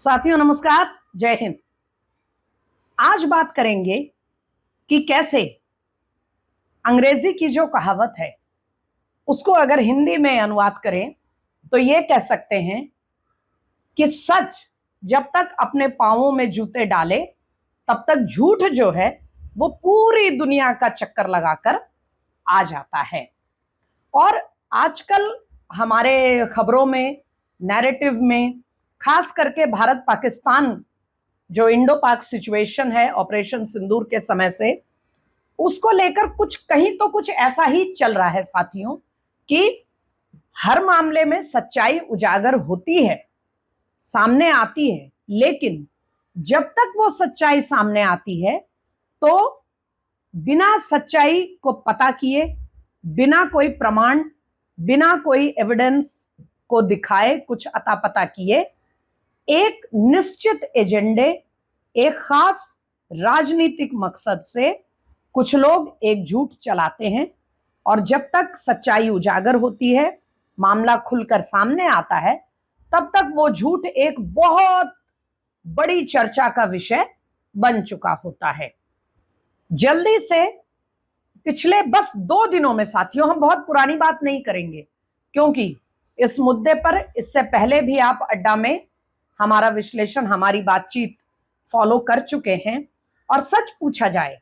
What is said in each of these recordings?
साथियों नमस्कार, जय हिंद। आज बात करेंगे कि कैसे अंग्रेजी की जो कहावत है उसको अगर हिंदी में अनुवाद करें तो ये कह सकते हैं कि सच जब तक अपने पांवों में जूते डाले तब तक झूठ जो है वो पूरी दुनिया का चक्कर लगाकर आ जाता है। और आजकल हमारे खबरों में, नैरेटिव में, खास करके भारत पाकिस्तान जो इंडो पाक सिचुएशन है ऑपरेशन सिंदूर के समय से, उसको लेकर कुछ कहीं तो कुछ ऐसा ही चल रहा है साथियों कि हर मामले में सच्चाई उजागर होती है, सामने आती है, लेकिन जब तक वो सच्चाई सामने आती है तो बिना सच्चाई को पता किए, बिना कोई प्रमाण, बिना कोई एविडेंस को दिखाए, कुछ अता पता किए, एक निश्चित एजेंडे, एक खास राजनीतिक मकसद से कुछ लोग एक झूठ चलाते हैं। और जब तक सच्चाई उजागर होती है, मामला खुलकर सामने आता है, तब तक वो झूठ एक बहुत बड़ी चर्चा का विषय बन चुका होता है। जल्दी से पिछले बस 2 दिनों में साथियों, हम बहुत पुरानी बात नहीं करेंगे क्योंकि इस मुद्दे पर इससे पहले भी आप अड्डा में हमारा विश्लेषण, हमारी बातचीत फॉलो कर चुके हैं। और सच पूछा जाए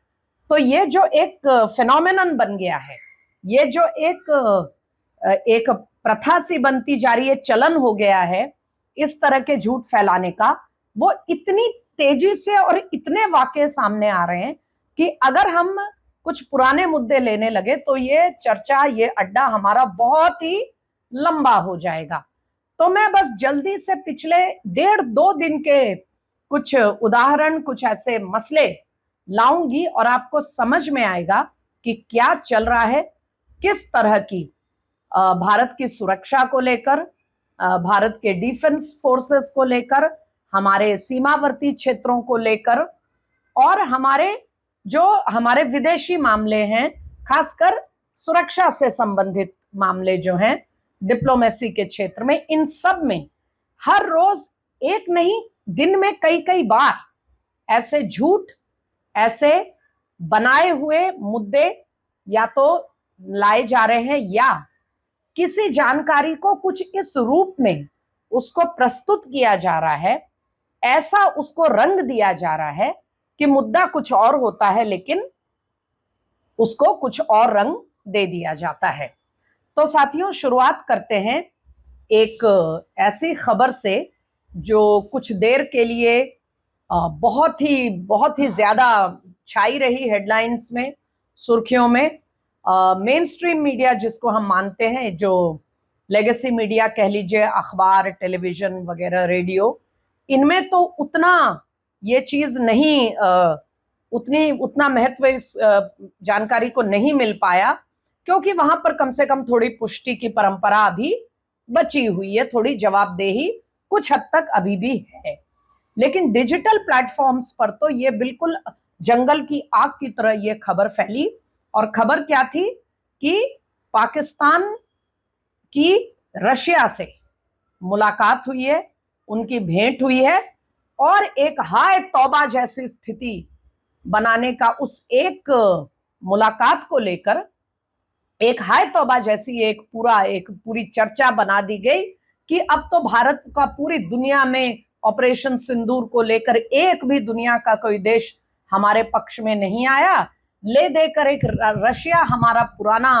तो ये जो एक फिनोमेनन बन गया है, ये जो एक प्रथा सी बनती जा रही है, चलन हो गया है इस तरह के झूठ फैलाने का, वो इतनी तेजी से और इतने वाकये सामने आ रहे हैं कि अगर हम कुछ पुराने मुद्दे लेने लगे तो ये चर्चा, ये अड्डा हमारा बहुत ही लंबा हो जाएगा। तो मैं बस जल्दी से पिछले 1.5-2 दिन के कुछ उदाहरण, कुछ ऐसे मसले लाऊंगी और आपको समझ में आएगा कि क्या चल रहा है, किस तरह की भारत की सुरक्षा को लेकर, भारत के डिफेंस फोर्सेस को लेकर, हमारे सीमावर्ती क्षेत्रों को लेकर, और हमारे विदेशी मामले हैं, खासकर सुरक्षा से संबंधित मामले जो हैं डिप्लोमेसी के क्षेत्र में, इन सब में हर रोज एक नहीं, दिन में कई कई बार ऐसे झूठ, ऐसे बनाए हुए मुद्दे या तो लाए जा रहे हैं या किसी जानकारी को कुछ इस रूप में उसको प्रस्तुत किया जा रहा है, ऐसा उसको रंग दिया जा रहा है कि मुद्दा कुछ और होता है लेकिन उसको कुछ और रंग दे दिया जाता है। तो साथियों, शुरुआत करते हैं एक ऐसी खबर से जो कुछ देर के लिए बहुत ही ज्यादा छाई रही हेडलाइंस में, सुर्खियों में। मेन स्ट्रीम मीडिया जिसको हम मानते हैं, जो लेगेसी मीडिया कह लीजिए, अखबार, टेलीविजन वगैरह, रेडियो, इनमें तो उतना ये चीज नहीं, उतना महत्व इस जानकारी को नहीं मिल पाया क्योंकि वहां पर कम से कम थोड़ी पुष्टि की परंपरा अभी बची हुई है, थोड़ी जवाबदेही कुछ हद तक अभी भी है। लेकिन डिजिटल प्लेटफॉर्म्स पर तो ये बिल्कुल जंगल की आग की तरह ये खबर फैली। और खबर क्या थी कि पाकिस्तान की रशिया से मुलाकात हुई है, उनकी भेंट हुई है, और एक हाय तौबा जैसी स्थिति बनाने का, उस एक मुलाकात को लेकर एक हाय तौबा जैसी एक पूरी चर्चा बना दी गई कि अब तो भारत का पूरी दुनिया में ऑपरेशन सिंदूर को लेकर एक भी दुनिया का कोई देश हमारे पक्ष में नहीं आया। ले देकर एक रशिया हमारा पुराना,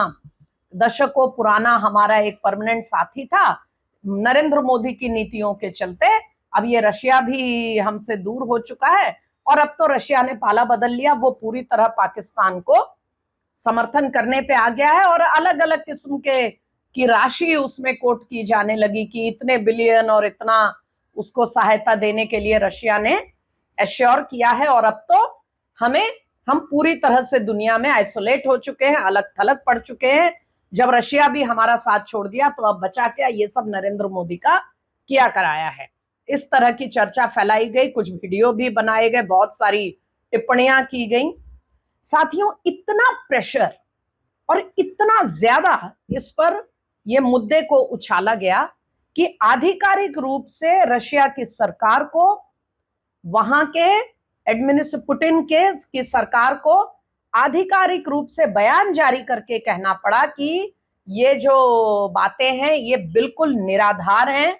दशकों पुराना हमारा एक परमानेंट साथी था, नरेंद्र मोदी की नीतियों के चलते अब ये रशिया भी हमसे दूर हो चुका है और अब तो रशिया ने पाला बदल लिया, वो पूरी तरह पाकिस्तान को समर्थन करने पे आ गया है और अलग अलग किस्म के की राशि उसमें कोट की जाने लगी कि इतने बिलियन और इतना उसको सहायता देने के लिए रशिया ने एश्योर किया है। और अब तो हम पूरी तरह से दुनिया में आइसोलेट हो चुके हैं, अलग थलग पड़ चुके हैं। जब रशिया भी हमारा साथ छोड़ दिया तो अब बचा क्या, ये सब नरेंद्र मोदी का किया कराया है। इस तरह की चर्चा फैलाई गई, कुछ वीडियो भी बनाए गए, बहुत सारी टिप्पणियां की गई। साथियों, इतना प्रेशर और इतना ज्यादा इस पर ये मुद्दे को उछाला गया कि आधिकारिक रूप से रशिया की सरकार को, वहां के पुतिन की सरकार को आधिकारिक रूप से बयान जारी करके कहना पड़ा कि ये जो बातें हैं ये बिल्कुल निराधार हैं।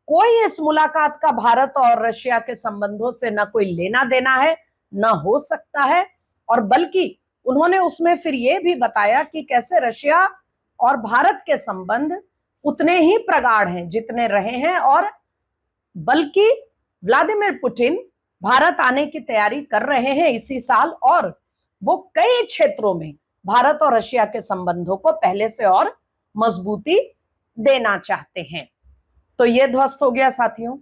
कोई इस मुलाकात का भारत और रशिया के संबंधों से न कोई लेना देना है, न हो सकता है। और बल्कि उन्होंने उसमें फिर ये भी बताया कि कैसे रशिया और भारत के संबंध उतने ही प्रगाढ़ हैं जितने रहे हैं, और बल्कि व्लादिमीर पुतिन भारत आने की तैयारी कर रहे हैं इसी साल, और वो कई क्षेत्रों में भारत और रशिया के संबंधों को पहले से और मजबूती देना चाहते हैं। तो ये ध्वस्त हो गया साथियों।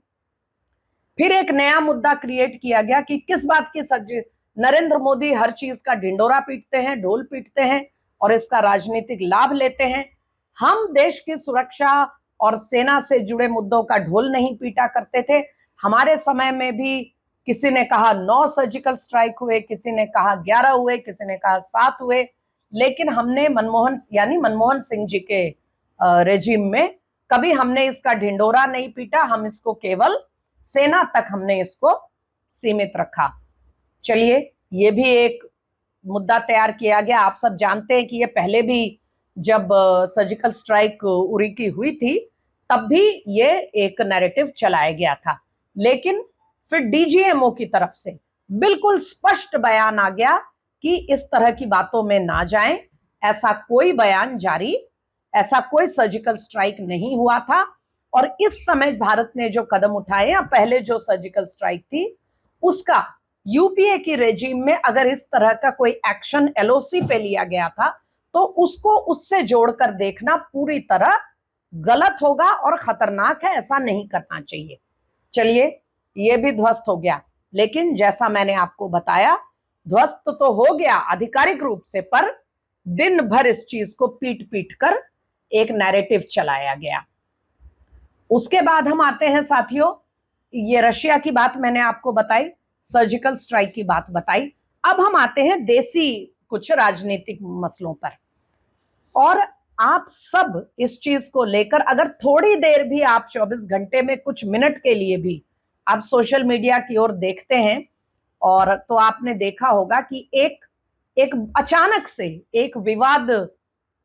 फिर एक नया मुद्दा क्रिएट किया गया कि किस बात की नरेंद्र मोदी हर चीज का ढिंडोरा पीटते हैं, ढोल पीटते हैं और इसका राजनीतिक लाभ लेते हैं। हम देश की सुरक्षा और सेना से जुड़े मुद्दों का ढोल नहीं पीटा करते थे। हमारे समय में भी किसी ने कहा 9 सर्जिकल स्ट्राइक हुए, किसी ने कहा 11 हुए, किसी ने कहा 7 हुए, लेकिन हमने मनमोहन सिंह जी के रेजिम में कभी हमने इसका ढिंडोरा नहीं पीटा। हम इसको केवल सेना तक हमने इसको सीमित रखा। चलिए, ये भी एक मुद्दा तैयार किया गया। आप सब जानते हैं कि ये पहले भी जब सर्जिकल स्ट्राइक उरी की हुई थी तब भी ये एक नैरेटिव चलाया गया था, लेकिन फिर डीजीएमओ की तरफ से बिल्कुल स्पष्ट बयान आ गया कि इस तरह की बातों में ना जाएं। ऐसा कोई बयान जारी, ऐसा कोई सर्जिकल स्ट्राइक नहीं हुआ था। और इस समय भारत ने जो कदम उठाए या पहले जो सर्जिकल स्ट्राइक थी उसका यूपीए की रेजिम में अगर इस तरह का कोई एक्शन एलओसी पे लिया गया था तो उसको उससे जोड़कर देखना पूरी तरह गलत होगा और खतरनाक है, ऐसा नहीं करना चाहिए। चलिए, ये भी ध्वस्त हो गया, लेकिन जैसा मैंने आपको बताया ध्वस्त तो हो गया आधिकारिक रूप से, पर दिन भर इस चीज को पीट पीट कर एक नैरेटिव चलाया गया। उसके बाद हम आते हैं साथियों, ये रशिया की बात मैंने आपको बताई, सर्जिकल स्ट्राइक की बात बताई। अब हम आते हैं देसी कुछ राजनीतिक मसलों पर। और आप सब इस चीज को लेकर अगर थोड़ी देर भी आप 24 घंटे में कुछ मिनट के लिए भी आप सोशल मीडिया की ओर देखते हैं, और तो आपने देखा होगा कि एक अचानक से एक विवाद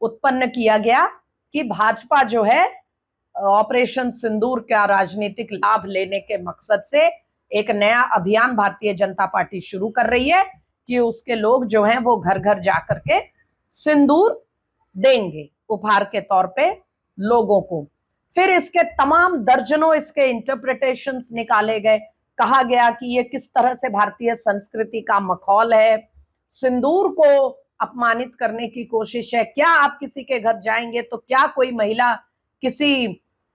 उत्पन्न किया गया कि भाजपा जो है ऑपरेशन सिंदूर का राजनीतिक लाभ लेने के मकसद से एक नया अभियान भारतीय जनता पार्टी शुरू कर रही है कि उसके लोग जो हैं वो घर घर जाकर के सिंदूर देंगे उपहार के तौर पे लोगों को। फिर इसके तमाम दर्जनों इसके इंटरप्रिटेशंस निकाले गए। कहा गया कि ये किस तरह से भारतीय संस्कृति का मखौल है, सिंदूर को अपमानित करने की कोशिश है। क्या आप किसी के घर जाएंगे तो क्या कोई महिला किसी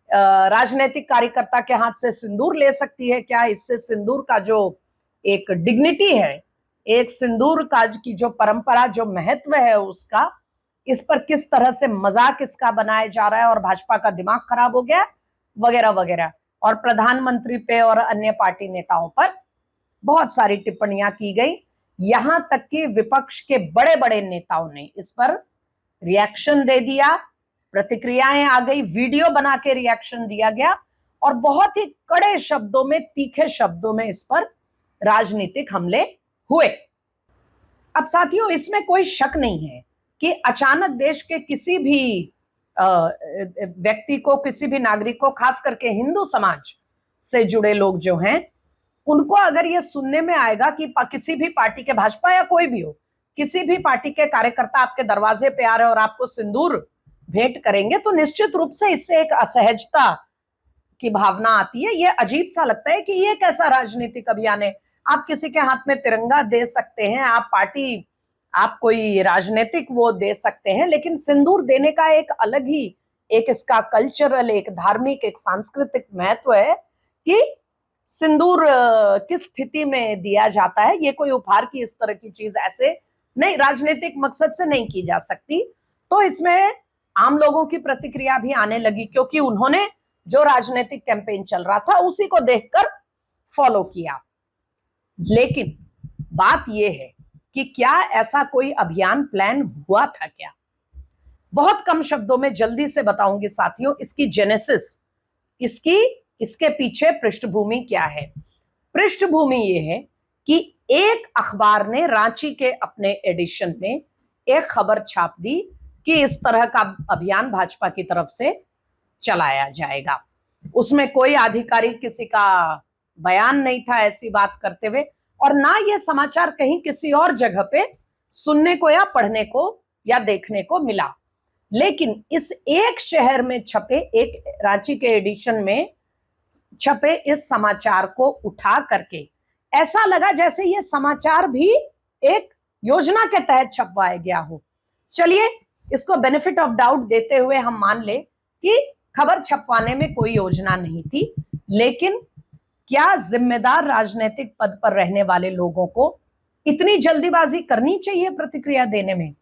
राजनीतिक कार्यकर्ता के हाथ से सिंदूर ले सकती है? क्या इससे सिंदूर का जो एक डिग्निटी है, एक सिंदूर का की जो परंपरा, जो महत्व है उसका, इस पर किस तरह से मजाक इसका बनाया जा रहा है और भाजपा का दिमाग खराब हो गया वगैरह वगैरह। और प्रधानमंत्री पे और अन्य पार्टी नेताओं पर बहुत सारी टिप्पणियां की गई। यहां तक कि विपक्ष के बड़े बड़े नेताओं ने इस पर रिएक्शन दे दिया, प्रतिक्रियाएं आ गई, वीडियो बना के रिएक्शन दिया गया और बहुत ही कड़े शब्दों में, तीखे शब्दों में इस पर राजनीतिक हमले हुए। अब साथियों, इसमें कोई शक नहीं है कि अचानक देश के किसी भी व्यक्ति को, किसी भी नागरिक को, खास करके हिंदू समाज से जुड़े लोग जो हैं, उनको अगर ये सुनने में आएगा कि किसी भी पार्टी के, भाजपा या कोई भी हो, किसी भी पार्टी के कार्यकर्ता आपके दरवाजे पे आ रहे और आपको सिंदूर भेंट करेंगे, तो निश्चित रूप से इससे एक असहजता की भावना आती है। ये अजीब सा लगता है कि ये कैसा राजनीतिक अभियान है। आप किसी के हाथ में तिरंगा दे सकते हैं, आप पार्टी, आप कोई राजनीतिक वो दे सकते हैं, लेकिन सिंदूर देने का एक अलग ही, एक इसका कल्चरल, एक धार्मिक, एक सांस्कृतिक महत्व है कि सिंदूर किस स्थिति में दिया जाता है। ये कोई उपहार की इस तरह की चीज ऐसे नहीं, राजनीतिक मकसद से नहीं की जा सकती। तो इसमें आम लोगों की प्रतिक्रिया भी आने लगी, क्योंकि उन्होंने जो राजनीतिक कैंपेन चल रहा था उसी को देखकर फॉलो किया। लेकिन बात यह है कि क्या ऐसा कोई अभियान प्लान हुआ था क्या? बहुत कम शब्दों में जल्दी से बताऊंगी साथियों इसकी जेनेसिस, इसके पीछे पृष्ठभूमि क्या है? पृष्ठभूमि ये है कि एक अखबार ने रांची के अपने एडिशन में एक खबर छाप दी कि इस तरह का अभियान भाजपा की तरफ से चलाया जाएगा। उसमें कोई आधिकारिक किसी का बयान नहीं था ऐसी बात करते हुए, और ना ये समाचार कहीं किसी और जगह पे सुनने को या पढ़ने को या देखने को मिला। लेकिन इस एक शहर में छपे, एक रांची के एडिशन में छपे इस समाचार को उठा करके ऐसा लगा जैसे ये समाचार भी एक योजना के तहत छपवाया गया हो। चलिए इसको बेनिफिट ऑफ डाउट देते हुए हम मान ले कि खबर छपवाने में कोई योजना नहीं थी, लेकिन क्या जिम्मेदार राजनीतिक पद पर रहने वाले लोगों को इतनी जल्दीबाजी करनी चाहिए प्रतिक्रिया देने में?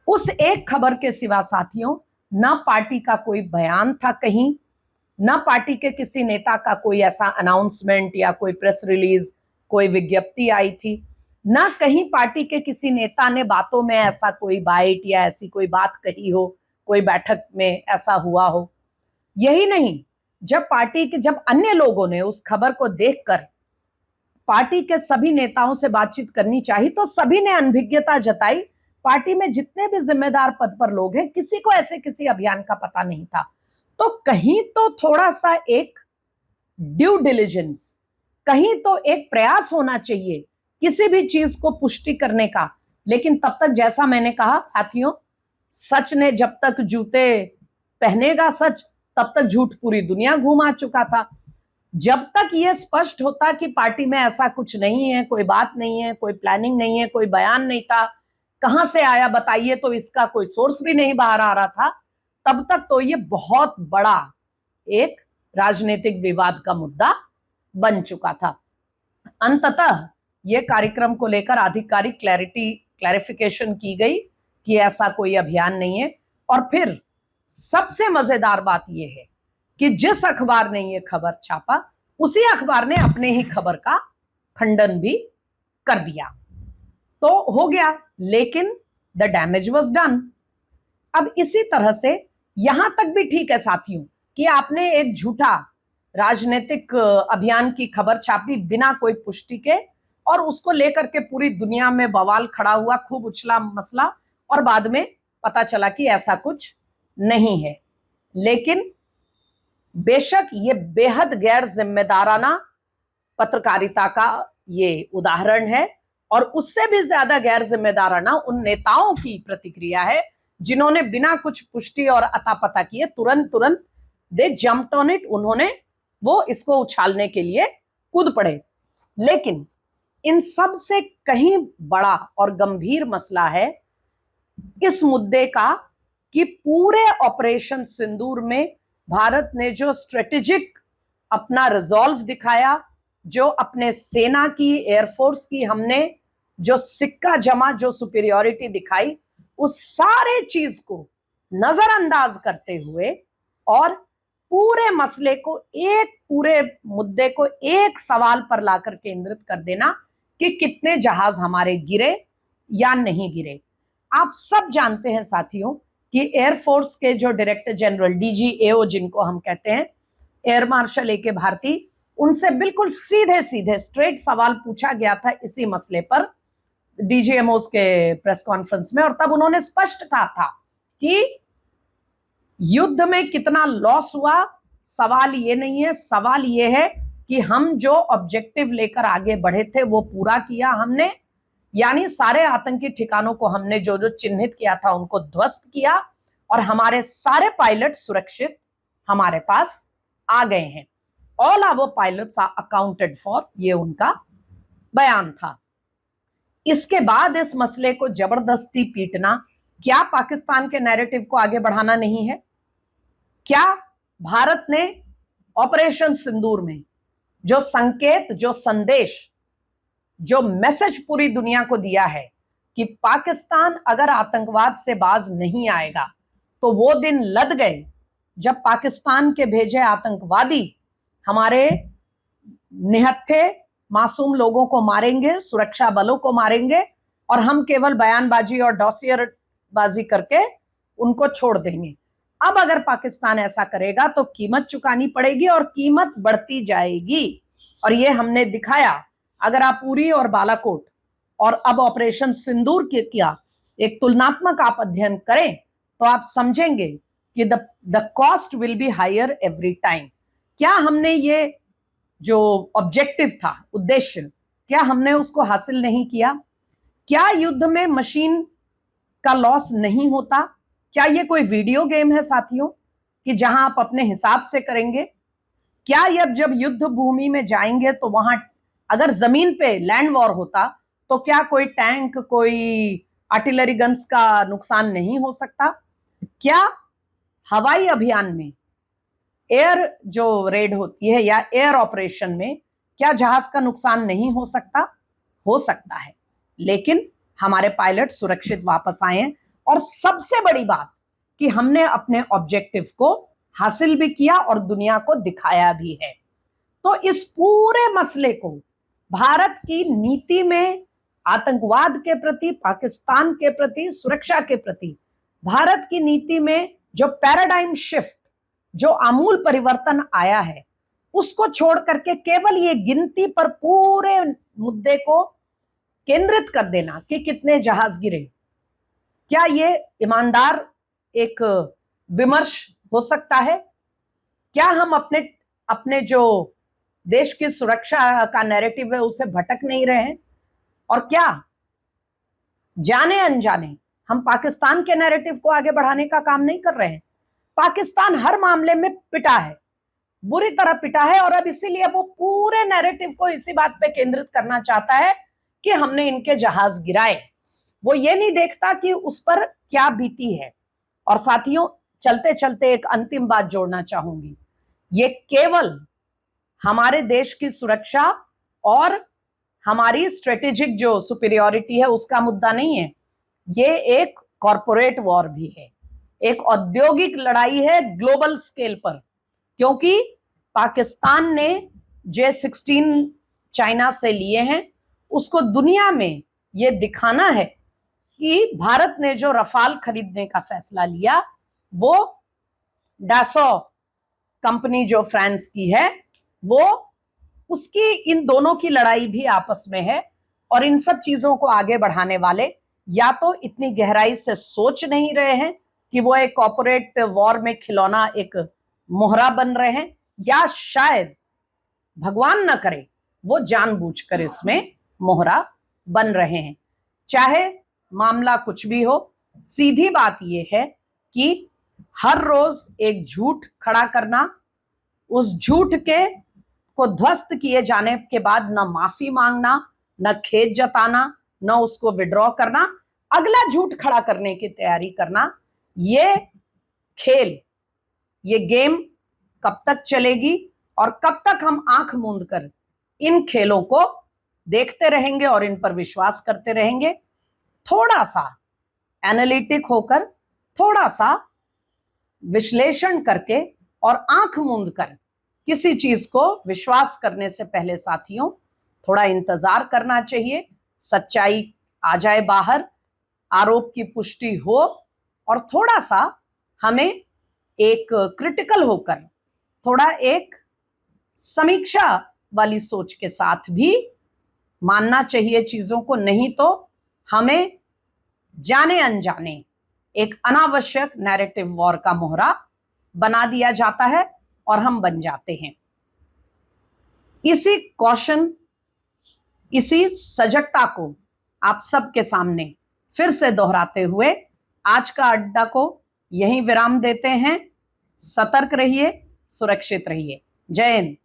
उस एक खबर के सिवा साथियों, ना पार्टी का कोई बयान था कहीं, ना पार्टी के किसी नेता का कोई ऐसा अनाउंसमेंट या कोई प्रेस रिलीज, कोई विज्ञप्ति आई थी, ना कहीं पार्टी के किसी नेता ने बातों में ऐसा कोई बाइट या ऐसी कोई बात कही हो, कोई बैठक में ऐसा हुआ हो। यही नहीं, जब अन्य लोगों ने उस खबर को देखकर पार्टी के सभी नेताओं से बातचीत करनी चाहिए तो सभी ने अनभिज्ञता जताई। पार्टी में जितने भी जिम्मेदार पद पर लोग हैं, किसी को ऐसे किसी अभियान का पता नहीं था। तो कहीं तो थोड़ा सा एक ड्यू डिलिजेंस, कहीं तो एक प्रयास होना चाहिए किसी भी चीज को पुष्टि करने का। लेकिन तब तक, जैसा मैंने कहा साथियों, सच ने जब तक जूते पहनेगा सच, तब तक झूठ पूरी दुनिया घुमा चुका था। जब तक यह स्पष्ट होता कि पार्टी में ऐसा कुछ नहीं है, कोई बात नहीं है, कोई प्लानिंग नहीं है, कोई बयान नहीं था, कहां से आया बताइए, तो इसका कोई सोर्स भी नहीं बाहर आ रहा था, तब तक तो ये बहुत बड़ा एक राजनीतिक विवाद का मुद्दा बन चुका था। अंततः ये कार्यक्रम को लेकर आधिकारिक क्लैरिफिकेशन की गई कि ऐसा कोई अभियान नहीं है। और फिर सबसे मजेदार बात यह है कि जिस अखबार ने ये खबर छापा, उसी अखबार ने अपने ही खबर का खंडन भी कर दिया। तो हो गया, लेकिन द डैमेज वाज डन। अब इसी तरह से यहां तक भी ठीक है साथियों कि आपने एक झूठा राजनीतिक अभियान की खबर छापी बिना कोई पुष्टि के, और उसको लेकर के पूरी दुनिया में बवाल खड़ा हुआ, खूब उछला मसला, और बाद में पता चला कि ऐसा कुछ नहीं है। लेकिन बेशक ये बेहद गैर जिम्मेदाराना पत्रकारिता का ये उदाहरण है, और उससे भी ज्यादा गैर जिम्मेदाराना उन नेताओं की प्रतिक्रिया है जिन्होंने बिना कुछ पुष्टि और अता पता किए तुरंत दे जंप्ड ऑन इट, उन्होंने वो इसको उछालने के लिए कूद पड़े। लेकिन इन सब से कहीं बड़ा और गंभीर मसला है इस मुद्दे का कि पूरे ऑपरेशन सिंदूर में भारत ने जो स्ट्रेटेजिक अपना रिजॉल्व दिखाया, जो अपने सेना की, एयरफोर्स की हमने जो सिक्का जमा, जो सुपीरियोरिटी दिखाई, उस सारे चीज को नजरअंदाज करते हुए और पूरे मसले को, एक पूरे मुद्दे को एक सवाल पर लाकर केंद्रित कर देना कि कितने जहाज हमारे गिरे या नहीं गिरे। आप सब जानते हैं साथियों कि एयरफोर्स के जो डायरेक्टर जनरल, DGAO जिनको हम कहते हैं, एयर मार्शल AK भारती, उनसे बिल्कुल सीधे सीधे स्ट्रेट सवाल पूछा गया था इसी मसले पर DGMOs के प्रेस कॉन्फ्रेंस में, और तब उन्होंने स्पष्ट कहा था कि युद्ध में कितना लॉस हुआ सवाल ये नहीं है, सवाल ये है कि हम जो ऑब्जेक्टिव लेकर आगे बढ़े थे वो पूरा किया हमने, यानी सारे आतंकी ठिकानों को हमने जो जो चिन्हित किया था उनको ध्वस्त किया, और हमारे सारे पायलट सुरक्षित हमारे पास आ गए हैं। All our pilots are accounted for, ये उनका बयान था। इसके बाद इस मसले को जबरदस्ती पीटना क्या पाकिस्तान के नैरेटिव को आगे बढ़ाना नहीं है? क्या भारत ने ऑपरेशन सिंदूर में जो संकेत, जो संदेश, जो मैसेज पूरी दुनिया को दिया है कि पाकिस्तान अगर आतंकवाद से बाज नहीं आएगा तो वो दिन लद गए जब पाकिस्तान के भेजे आतंकवादी हमारे निहत्थे मासूम लोगों को मारेंगे, सुरक्षा बलों को मारेंगे, और हम केवल बयानबाजी और डॉसियरबाजी करके उनको छोड़ देंगे। अब अगर पाकिस्तान ऐसा करेगा तो कीमत चुकानी पड़ेगी और कीमत बढ़ती जाएगी। और ये हमने दिखाया। अगर आप उरी और बालाकोट और अब ऑपरेशन सिंदूर किया एक तुलनात्मक आप अध्ययन करें तो आप समझेंगे कि the cost will be higher every time. क्या हमने ये जो ऑब्जेक्टिव था, उद्देश्य, क्या हमने उसको हासिल नहीं किया? क्या युद्ध में मशीन का लॉस नहीं होता? क्या ये कोई वीडियो गेम है साथियों कि जहां आप अपने हिसाब से करेंगे? क्या ये जब युद्ध भूमि में जाएंगे तो वहां अगर जमीन पे लैंड वॉर होता तो क्या कोई टैंक, कोई आर्टिलरी गन्स का नुकसान नहीं हो सकता? क्या हवाई अभियान में एयर जो रेड होती है या एयर ऑपरेशन में क्या जहाज का नुकसान नहीं हो सकता? हो सकता है, लेकिन हमारे पायलट सुरक्षित वापस आए हैं। और सबसे बड़ी बात कि हमने अपने ऑब्जेक्टिव को हासिल भी किया और दुनिया को दिखाया भी है। तो इस पूरे मसले को भारत की नीति में आतंकवाद के प्रति, पाकिस्तान के प्रति, सुरक्षा के प्रति भारत की नीति में जो पैराडाइम शिफ्ट, जो आमूल परिवर्तन आया है, उसको छोड़ करके केवल ये गिनती पर पूरे मुद्दे को केंद्रित कर देना कि कितने जहाज गिरे, क्या ये ईमानदार एक विमर्श हो सकता है? क्या हम अपने जो देश की सुरक्षा का नैरेटिव है उसे भटक नहीं रहे हैं? और क्या जाने अनजाने हम पाकिस्तान के नैरेटिव को आगे बढ़ाने का काम नहीं कर रहे हैं? पाकिस्तान हर मामले में पिटा है, बुरी तरह पिटा है, और अब इसीलिए वो पूरे नैरेटिव को इसी बात पे केंद्रित करना चाहता है कि हमने इनके जहाज गिराए। वो ये नहीं देखता कि उस पर क्या बीती है। और साथियों, चलते चलते एक अंतिम बात जोड़ना चाहूंगी। ये केवल हमारे देश की सुरक्षा और हमारी स्ट्रेटेजिक जो सुपीरियरिटी है उसका मुद्दा नहीं है, ये एक कॉरपोरेट वॉर भी है, एक औद्योगिक लड़ाई है ग्लोबल स्केल पर। क्योंकि पाकिस्तान ने J-16 चाइना से लिए हैं, उसको दुनिया में ये दिखाना है कि भारत ने जो रफाल खरीदने का फैसला लिया वो डासो कंपनी जो फ्रांस की है, वो उसकी इन दोनों की लड़ाई भी आपस में है। और इन सब चीजों को आगे बढ़ाने वाले या तो इतनी गहराई से सोच नहीं रहे हैं कि वो एक कॉर्पोरेट वॉर में खिलौना, एक मोहरा बन रहे हैं, या शायद भगवान न करे वो जानबूझकर इसमें मोहरा बन रहे हैं। चाहे मामला कुछ भी हो, सीधी बात यह है कि हर रोज एक झूठ खड़ा करना, उस झूठ को ध्वस्त किए जाने के बाद न माफी मांगना, न खेद जताना, न उसको विड्रॉ करना, अगला झूठ खड़ा करने की तैयारी करना, ये खेल, ये गेम कब तक चलेगी और कब तक हम आंख मूंद कर इन खेलों को देखते रहेंगे और इन पर विश्वास करते रहेंगे? थोड़ा सा एनालिटिक होकर, थोड़ा सा विश्लेषण करके और आंख मूंद कर किसी चीज को विश्वास करने से पहले साथियों थोड़ा इंतजार करना चाहिए। सच्चाई आ जाए बाहर, आरोप की पुष्टि हो, और थोड़ा सा हमें एक क्रिटिकल होकर, थोड़ा एक समीक्षा वाली सोच के साथ भी मानना चाहिए चीजों को। नहीं तो हमें जाने अनजाने एक अनावश्यक नैरेटिव वॉर का मोहरा बना दिया जाता है और हम बन जाते हैं। इसी कॉशन, इसी सजगता को आप सबके सामने फिर से दोहराते हुए आज का अड्डा को यहीं विराम देते हैं। सतर्क रहिए, सुरक्षित रहिए। जय हिंद।